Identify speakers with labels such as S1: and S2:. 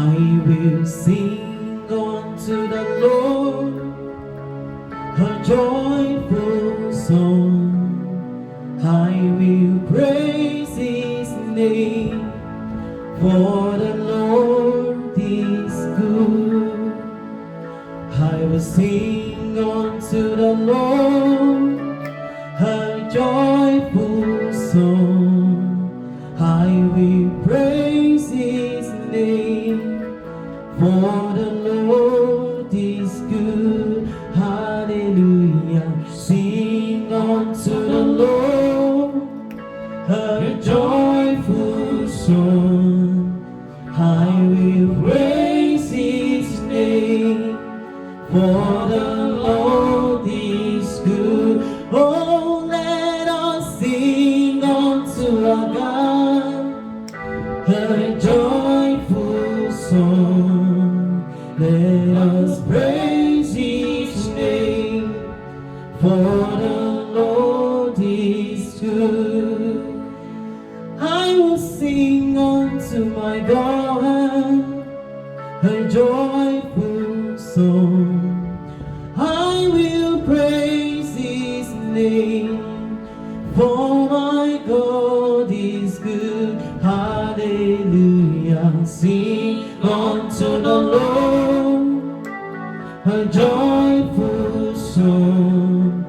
S1: I will sing unto the Lord a joyful song. I will praise His name, for the Lord is good. I will sing unto the Lord a joyful song. I will praise His name, for the Lord is good. Hallelujah. Sing unto the Lord a joyful song. I will praise His name, for the Lord is good. Oh, let us sing unto our God a joyful song. Let us praise His name, for the Lord is good. I will sing unto my God a joyful song. I will praise His name, for my God is good. Hallelujah. Sing unto the Lord a joyful song.